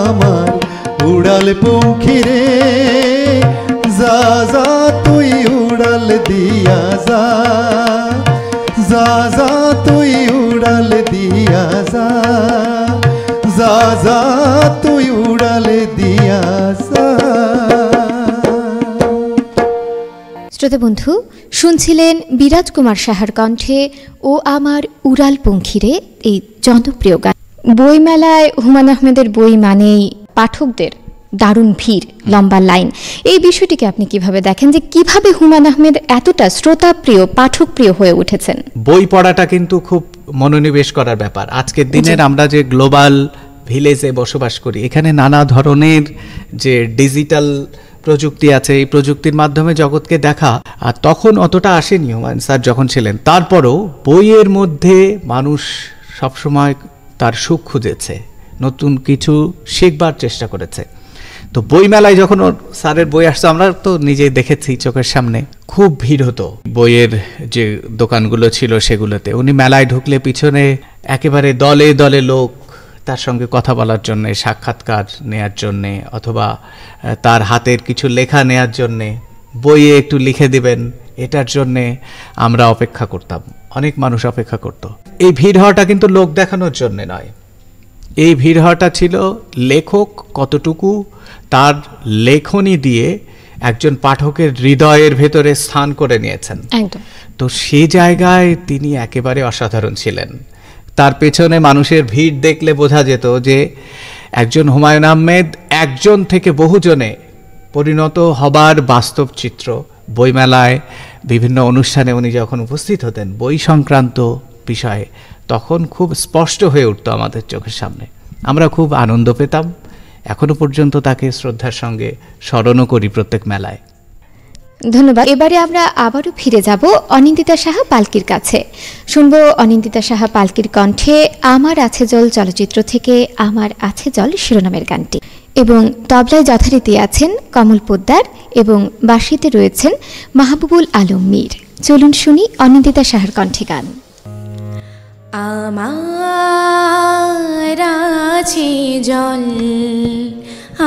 আমার উড়াল পঙ্খী রে যা যা তুই উড়াল দিয়া যা যা যা তুই উড়াল দিয়া যা যা যা তুই উড়াল দিয়া যা শ্রোতা বন্ধু শুনছিলেন বিরাজ কুমার সাহার কণ্ঠে ও আমার উড়াল পঙ্খিরে এই জনপ্রিয় গান। বইমেলায় হুমায়ূন আহমেদের বই মানেই পাঠকদের দারুণ ভিড়, লম্বা লাইন। এই বিষয়টিকে আপনি কিভাবে দেখেন, যে কিভাবে হুমায়ূন আহমেদ এতটা শ্রোতাপ্রিয় পাঠকপ্রিয় হয়ে উঠেছেন? বই পড়াটা কিন্তু খুব মনোনিবেশ করার ব্যাপার। আজকের দিনের আমরা যে গ্লোবাল ভিলেজে বসবাস করি, এখানে নানা ধরনের যে ডিজিটাল প্রযুক্তি আছে, এই প্রযুক্তির মাধ্যমে জগৎকে দেখা, আর তখন অতটা আসেনি হুমায়ূন স্যার যখন ছিলেন। তারপরও বইয়ের মধ্যে মানুষ সবসময় তার সুখ খুঁজেছে, নতুন কিছু শিখবার চেষ্টা করেছে। তো বইমেলায় যখন ওর স্যারের বই আসতো, আমরা তো নিজেই দেখেছি চোখের সামনে, খুব ভিড় হতো। বইয়ের যে দোকানগুলো ছিল সেগুলোতে উনি মেলায় ঢুকলে পিছনে একেবারে দলে দলে লোক তার সঙ্গে কথা বলার জন্যে, সাক্ষাৎকার নেয়ার জন্যে, অথবা তার হাতের কিছু লেখা নেয়ার জন্যে, বইয়ে একটু লিখে দিবেন, এটার জন্যে আমরা অপেক্ষা করতাম, অনেক মানুষ অপেক্ষা করত। এই ভিড় হওয়াটা কিন্তু লোক দেখানোর জন্যে নয়, এই ভিড় হওয়াটা ছিল লেখক কতটুকু তার লেখনী দিয়ে একজন পাঠকের হৃদয়ের ভেতরে স্থান করে নিয়েছেন। তো সেই জায়গায় তিনি একেবারে অসাধারণ ছিলেন। তার পেছনে মানুষের ভিড় দেখলে বোঝা যেত যে একজন হুমায়ূন আহমেদ একজন থেকে বহুজনে পরিণত হবার বাস্তব চিত্র বইমেলায় বিভিন্ন অনুষ্ঠানে উনি যখন উপস্থিত হতেন বই সংক্রান্ত বিষয়ে, তখন খুব স্পষ্ট হয়ে উঠত আমাদের চোখের সামনে। আমরা খুব আনন্দ পেতাম, এখনো পর্যন্ত তাকে শ্রদ্ধার সঙ্গে স্মরণও করি প্রত্যেক মেলায়। ধন্যবাদ। এবারে আমরা আবারও ফিরে যাব অনিন্দিতা সাহা পালকির কাছে। শুনবো অনিন্দিতা সাহা পালকির কণ্ঠে আমার আছে জল চলচ্চিত্র থেকে আমার আছে জল শিরোনামের গানটি, এবং তবলায় যথারীতি আছেন কমল পোদ্দার এবং বাঁশিতে রয়েছেন মাহবুবুল আলম মীর। চলুন শুনি অনিন্দিতা সাহার কণ্ঠে গান। আমার আছে জল,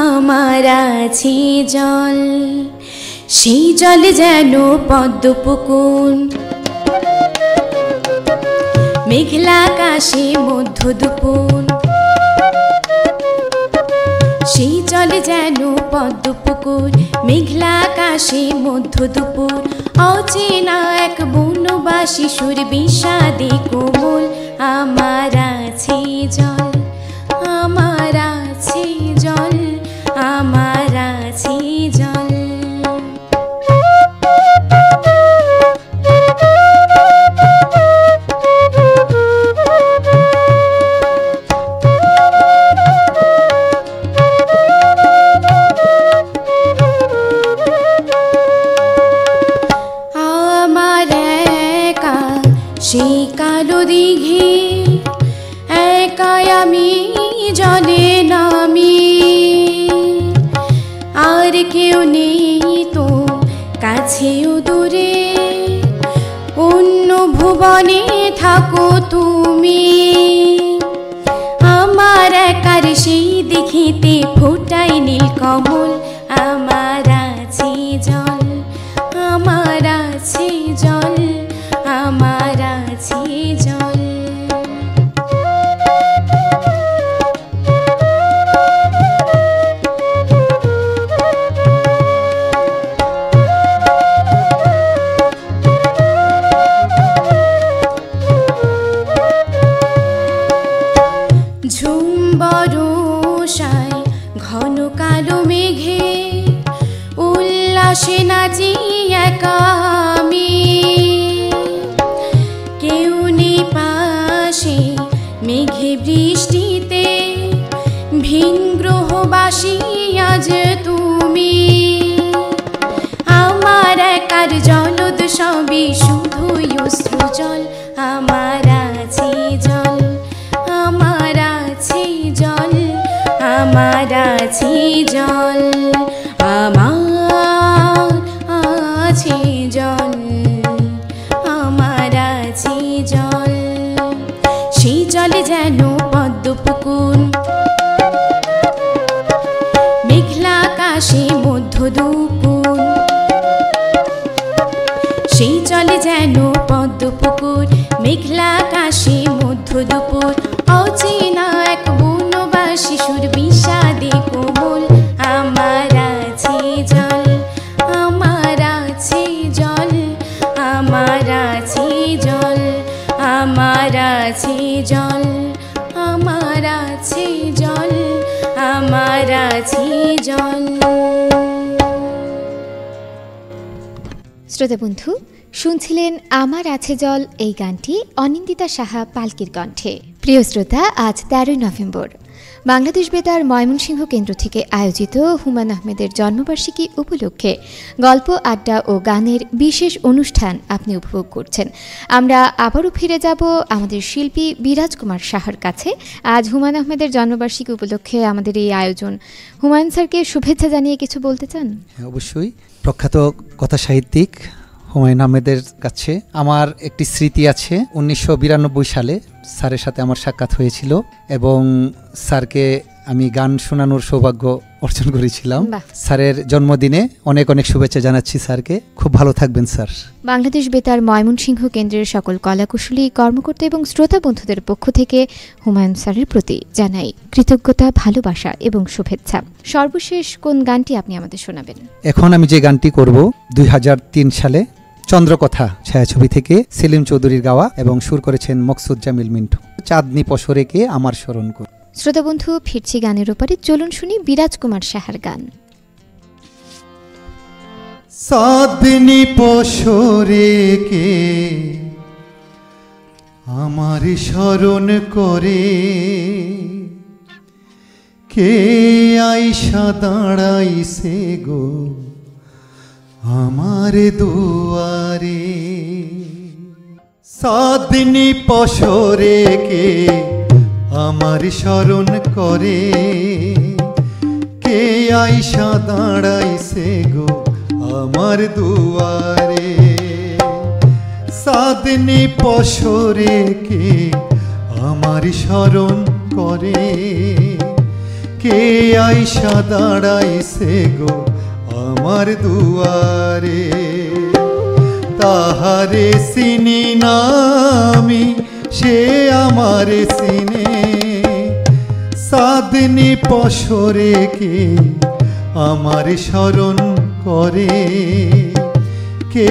আমার আছে জল, সেই জল যেন পদ্মপুকুর, মেঘলা আকাশে মধ্য দুপুর, সেই জল যেন পদ্মপুকুর, মেঘলা আকাশে মধ্য দুপুর, অচেনা এক বনবাসী সুর বিষাদে কোমল, আমার আছে জল, আমার আছে জল, আমার আছে জল। সেই কালো দিঘে একাই আমি জলে নামি, আর কেউ নেই তো কাছেও দূরে, অন্য ভুবনে থাকো তুমি, আমার একার সেই দিঘিতে ফোটাই নীল কমল, আমার আছে জল, আমার আছে জল, আমার আছে জল। ঝুম বরষায় ঘন কালো মেঘে উল্লাসে নাচি একা আমি, কেউ নেই পাশে মেঘে বৃষ্টিতে, ভিন গ্রহবাসী আজ তুমি, আমার একার জলদ সবই শুধুই অশ্রু জল, আমার আছে জল, আমার আছে জল, আমার আছে জল, আমার আছে জল, আমার আছে জল, সেই জলে যেন পদ্মপুকুর, মেঘলা আকাশে মধ্য দুপুর, সেই জলে যেন পদ্মপুকুর, মেঘলা আকাশে মধ্য দুপুর, অচেনা এক বনবাসী সুর বিষাদে কোমল, আমার আছে জল, আমার আছে জল, আমার আছে জল, আমার আছে জল, আমার আছে জল, আমার আছে জল। শ্রোতা বন্ধু, শুনছিলেন আমার আছে জল এই গানটি অনিন্দিতা সাহা পালকির কণ্ঠে। প্রিয় শ্রোতা, আজ 13 নভেম্বর বাংলাদেশ বেতার ময়মনসিংহ কেন্দ্র থেকে আয়োজিত হুমায়ূন আহমেদের জন্মবার্ষিকী উপলক্ষে গল্প আড্ডা ও গানের বিশেষ অনুষ্ঠান আপনি উপভোগ করছেন। আমরা আবারও ফিরে যাব আমাদের শিল্পী বিরাজ কুমার সাহার কাছে। আজ হুমায়ূন আহমেদের জন্মবার্ষিকী উপলক্ষে আমাদের এই আয়োজন, হুমায়ূন স্যারকে শুভেচ্ছা জানিয়ে কিছু বলতে চান? হ্যাঁ, অবশ্যই। প্রখ্যাত কথা সাহিত্যিক হুমায়ূন আহমেদের কাছে আমার একটি স্মৃতি আছে। 1992 সালে স্যারের সাথে আমার সাক্ষাৎ হয়েছিল এবং স্যারকে আমি গান শোনানোর সৌভাগ্য অর্জন করেছিলাম। স্যারের জন্মদিনে অনেক অনেক শুভেচ্ছা জানাচ্ছি স্যারকে। খুব ভালো থাকবেন স্যার। বাংলাদেশ বেতার ময়মনসিংহ কেন্দ্রের সকল কলাকুশলী কর্মকর্তা এবং শ্রোতা বন্ধুদের পক্ষ থেকে হুমায়ূন স্যারের প্রতি জানাই কৃতজ্ঞতা, ভালোবাসা এবং শুভেচ্ছা। সর্বশেষ কোন গানটি আপনি আমাদের শোনাবেন? এখন আমি যে গানটি করব 2003 সালে চন্দ্রকথা ছায়াছবি থেকে সেলিম চৌধুরীর গাওয়া এবং সুর করেছেন মকসুদ জামিল মিন্টু। চাঁদনি পশরেকে আমার স্মরণ কর। শ্রোতা বন্ধু, ফিরছি গানের ওপারে। চলুন শুনি বিরাজ কুমার সাহার গান। সাদনি পশরে কে আমার স্মরণ করে, কে আইসা দাঁড়াইছে গো আমার দুয়ারে। সাদনি পশরে কে আমার স্মরণ করে, কে আইসা দাঁড়াইছে গো আমার দুয়ারে। সাদনি পশরে কে আমার স্মরণ করে, কে আইসা দাঁড়াইছে গো আমার দুয়ারে। তাহারে চিনি না আমি, সে আমারে চিনে, সাদনি পশরে কে আমার স্মরণ করে, কে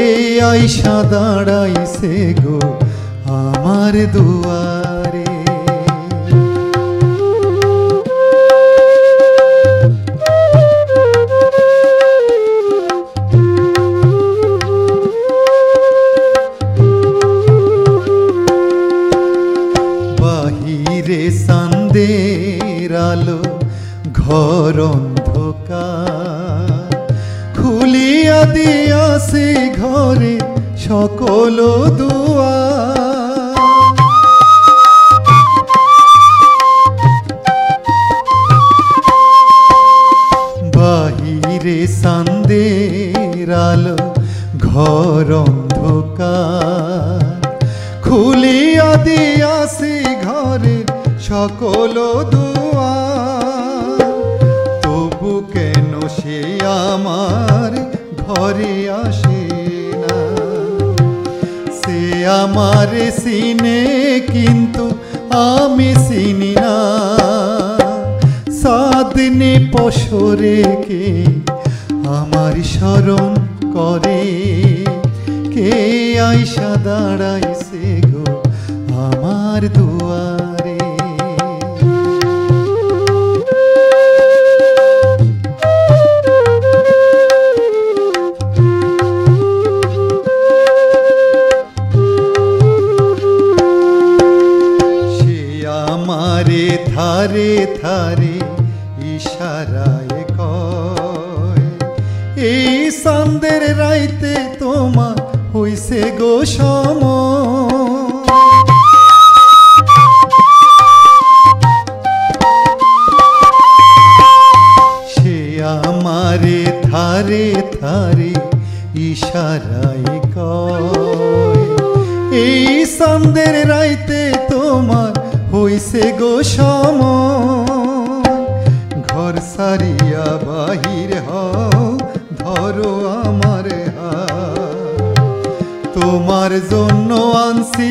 আইসা দাঁড়াইছে গো আমার দুয়ারে। বাহিরে চাঁদের আলো, ঘর অন্ধকার, খুলিয়া দিয়াছে ঘরে সকল দুয়ার। বাহিরে চাঁদের আলো, ঘর অন্ধকার, খুলিয়া দিয়াছে ঘরে সকল দুয়ার। তবু কেন সে আমার ঘরে আসে না, সে আমারে চিনে কিন্তু আমি চিনি না। সাদনি পশরে কে আমার স্মরণ করে, কে আইসা দাঁড়াইছে গো আমার দুয়ারে। সে আমারে ধারে ধারে ইশারায় কয়, এই চাঁদের রাইতে তোমার হইছে গো সময়। সে আমারে ধারে ধারে ইশারায় কয়, এই চাঁদের রাইতে তোমার হইছে গো সময়। ঘর সারিয়া বাহির হও, ধরো আমার হাত, তোমার জন্য আনছি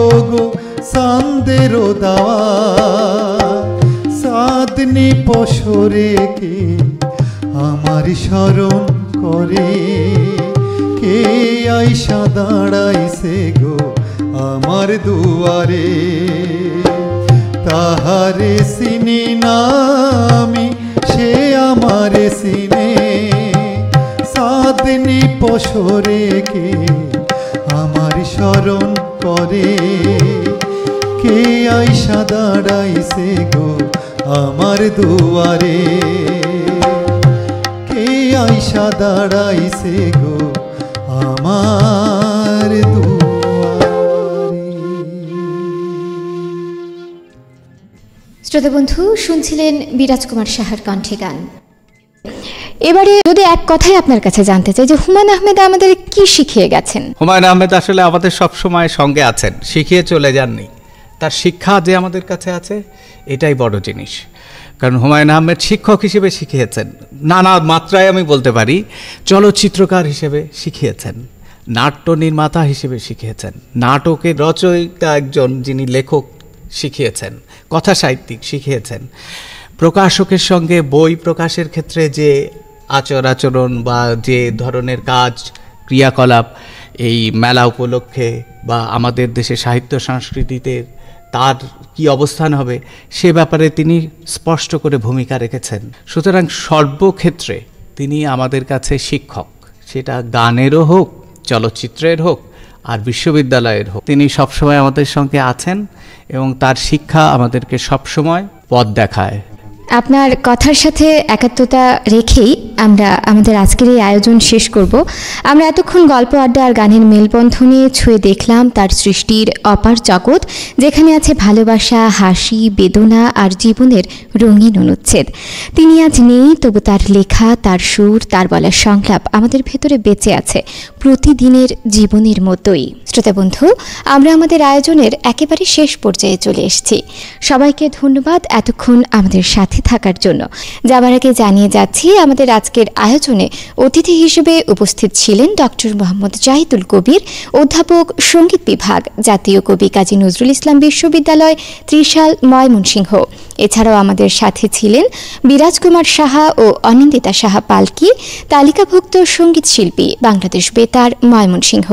ওগো চাঁদের দাওয়াত। সাদনি পশরে কে আমার স্মরণ করে, কে আইসা দাঁড়াইছে গো আমার দুয়ারে। তাহারে চিনি না আমি, সে আমারে চিনে, সাদনি পশরে কে আমার স্মরণ করে, কে আইসা দাঁড়াইছে গো আমার দুয়ারে। কে আইসা দাঁড়াইছে গো আমার দুয়ারে। শ্রোতা বন্ধু, শুনছিলেন বিরাজ কুমার সাহার কণ্ঠে গান। এবারে যদি এক কথাই আপনার কাছে জানতে চাই যে হুমায়ূন আহমেদ আমাদের কি শিখিয়ে গেছেন? হুমায়ূন আহমেদ আসলে আমাদের সব সময় সঙ্গে আছেন, শিখিয়ে চলে যাননি। তার শিক্ষা যে আমাদের কাছে আছে এটাই বড় জিনিস। কারণ হুমায়ূন আহমেদ শিক্ষক হিসেবে শিখিয়েছেন, নানা মাত্রায় আমি বলতে পারি, চলচ্চিত্রকার হিসেবে শিখিয়েছেন, নাট্য নির্মাতা হিসেবে শিখিয়েছেন, নাটকের রচয়িতা একজন যিনি লেখক শিখিয়েছেন, কথা সাহিত্যিক শিখিয়েছেন, প্রকাশকের সঙ্গে বই প্রকাশের ক্ষেত্রে যে আচরণ বা যে ধরনের কাজ ক্রিয়াকলাপ এই মেলা উপলক্ষে বা আমাদের দেশে সাহিত্য সংস্কৃতিতে তার কি অবস্থান হবে সে ব্যাপারে তিনি স্পষ্ট করে ভূমিকা রেখেছেন। সুতরাং সর্বক্ষেত্রে তিনি আমাদের কাছে শিক্ষক, সেটা গানেরও হোক, চলচ্চিত্রের হোক, আর বিশ্ববিদ্যালয়ের হোক। তিনি সবসময় আমাদের সঙ্গে আছেন এবং তার শিক্ষা আমাদেরকে সবসময় পথ দেখায়। আপনার কথার সাথে একাত্মতা রেখেই আমরা আমাদের আজকের এই আয়োজন শেষ করব। আমরা এতক্ষণ গল্প, আড্ডা আর গানের মেলবন্ধনে ছুঁয়ে দেখলাম তার সৃষ্টির অপার জগৎ, যেখানে আছে ভালোবাসা, হাসি, বেদনা আর জীবনের রঙিন অনুচ্ছেদ। তিনি আজ নেই, তবু তার লেখা, তার সুর, তার বলা সংলাপ আমাদের ভেতরে বেঁচে আছে প্রতিদিনের জীবনের মতোই। শ্রোতা বন্ধু, আমরা আমাদের আয়োজনের একেবারে শেষ পর্যায়ে চলে এসেছি। সবাইকে ধন্যবাদ এতক্ষণ আমাদের সাথে থাকার জন্য। যাবার আগে জানিয়ে যাচ্ছি, আমাদের আজকের আয়োজনে অতিথি হিসেবে উপস্থিত ছিলেন ডক্টর মোহাম্মদ জাহিদুল কবির, অধ্যাপক, সঙ্গীত বিভাগ, জাতীয় কবি কাজী নজরুল ইসলাম বিশ্ববিদ্যালয়, ত্রিশাল, ময়মনসিংহ। এছাড়াও আমাদের সাথে ছিলেন বিরাজ কুমার সাহা ও অনিন্দিতা সাহা পালকি, তালিকাভুক্ত সঙ্গীত শিল্পী, বাংলাদেশ বেতার, ময়মনসিংহ।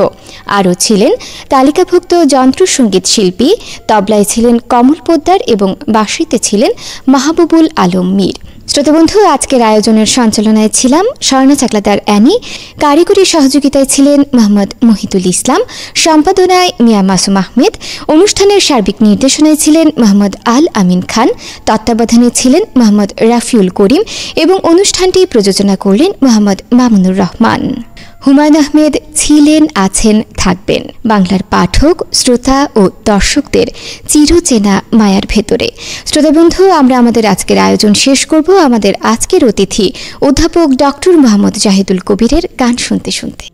আরও ছিলেন তালিকাভুক্ত যন্ত্র সঙ্গীত শিল্পী, তবলায় ছিলেন কমল পোদ্দার এবং বাঁশিতে ছিলেন মাহবুবুল আলম মীর। শ্রোতাবন্ধু, আজকের আয়োজনের সঞ্চালনায় ছিলাম স্বর্ণা চাকলাদার অ্যানি, কারিগরি সহযোগিতায় ছিলেন মোহাম্মদ মহিদুল ইসলাম, সম্পাদনায় মিয়া মাসুম আহমেদ, অনুষ্ঠানের সার্বিক নির্দেশনায় ছিলেন মোহাম্মদ আল আমিন খান, তত্ত্বাবধানে ছিলেন মোহাম্মদ রাফিউল করিম এবং অনুষ্ঠানটি প্রযোজনা করলেন মোহাম্মদ মামুনুর রহমান। হুমায়ুন আহমেদ ছিলেন, আছেন, থাকবেন বাংলার পাঠক, শ্রোতা ও দর্শকদের চিরচেনা মায়ার ভেতরে। শ্রোতাবন্ধু, আমরা আমাদের আজকের আয়োজন শেষ করব আমাদের আজকের অতিথি অধ্যাপক ডক্টর মোহাম্মদ জাহিদুল কবিরের গান শুনতে শুনতে।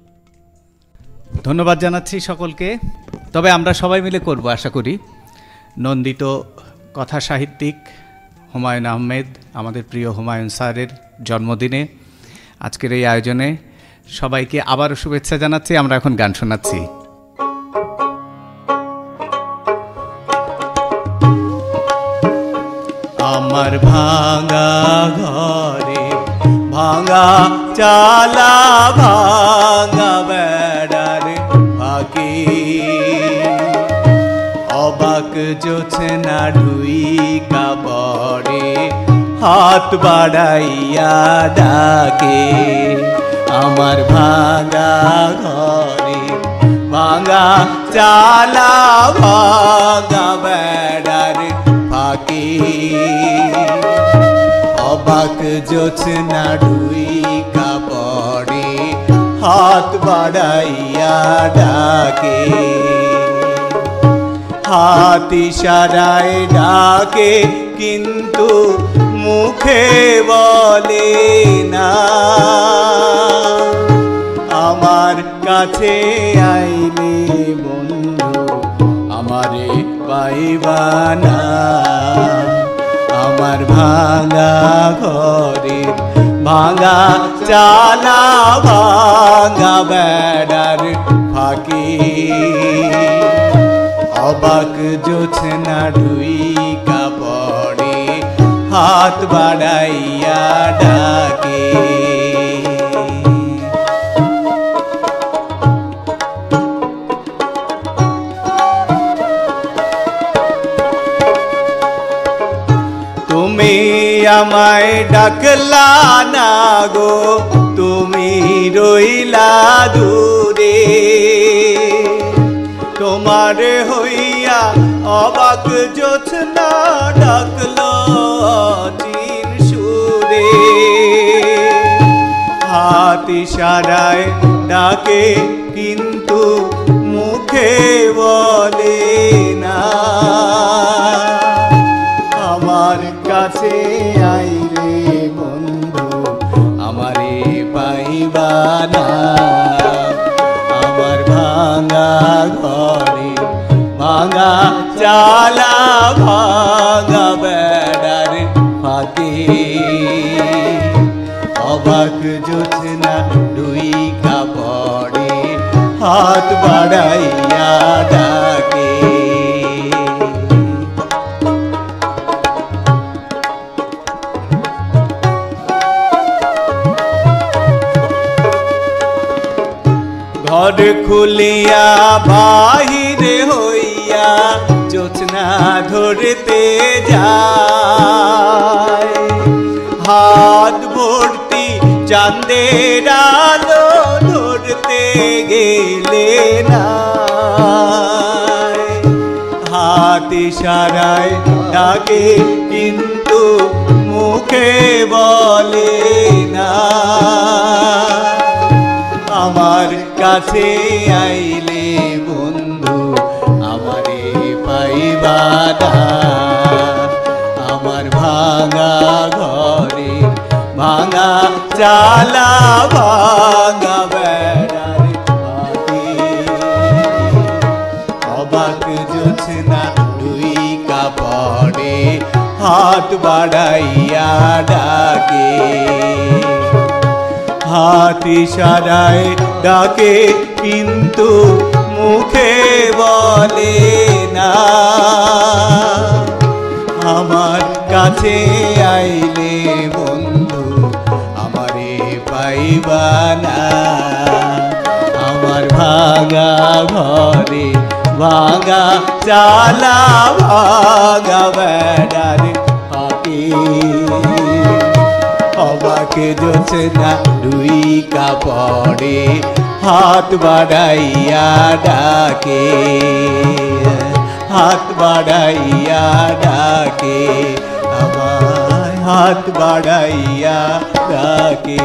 ধন্যবাদ জানাচ্ছি সকলকে। তবে আমরা সবাই মিলে করব আশা করি। নন্দিত কথা সাহিত্যিক হুমায়ুন আহমেদ, আমাদের প্রিয় হুমায়ুন স্যারের জন্মদিনে আজকের এই আয়োজনে সবাইকে আবারও শুভেচ্ছা জানাচ্ছি। আমরা এখন গান শোনাচ্ছি। আমার ভাঙা ঘরে ভাঙা চালা, ভাঙা বেড়ার ফাঁকি, অবাক জোছনা ঢুইকা পড়ে, হাত বাড়াইয়া ডাকে। আমার ভাঙা ঘরে ভাঙা চালা, ভাঙা বেড়ার ফাঁকি, অবাক জোছনা ঢুইকা পড়ে, হাত বাড়াইয়া ডাকে। হাত ইশারায় ডাকে কিন্তু মুখে বলে না, আমার কাছে আইলে বন্ধু আমারে পাইবা না। আমার ভাঙা ঘরের ভাঙা চালা, ভাঙা বেড়ার ফাঁকি, অবাক জোছনা ঢুইকা পড়ে, হাত বাড়াইয়া ডাকে। তুমি আমায় ডাকলা না গো, তুমি রইলা দূরে, তোমার হইয়া অবাক জোছনা ডাকলো চিন সুরে। হাত ইশারায় ডাকে কিন্তু মুখে বলে না, আমার কাছে আইলে বন্ধু আমারে পাইবা না। আমার ভাঙা ঘরে ভাঙা চালা, ভাঙা বেড়ার ফাঁকি, অবাক জোছনা ঢুইকা পড়ে, হাত বাড়াইয়া ডাকে। ঘর খুলিয়া বাহিরে হইয়া জোছনা ধরতে যায়, হাত ভর্তি চাঁদের আলো গেলে না, হাত ইশারায় ডাকে কিন্তু মুখে বলে না। আমার কাছে আইলে বন্ধু আমারে পাইবা না, আমার ভাঙা ঘরে ভাঙা চালা ভাঙা বেড়ার পাখি। অবাক জোছনা দুই কাপড়ে হাত বাড়াইয়া ডাকে, হাত ইশারায় ডাকে কিন্তু মুখে বলে না। আমার কাছে আইলে বন্ধু আমারে পাইবা না, আমার ভাঙা ঘরে ভাঙা চালা ভাঙা বেড়ার পাখি। অবাক জোছনা দুই কাপড়ে হাত বাড়াইয়া ডাকে, হাত বাড়াইয়া ডাকে, আমার হাত বাড়াইয়া ডাকে।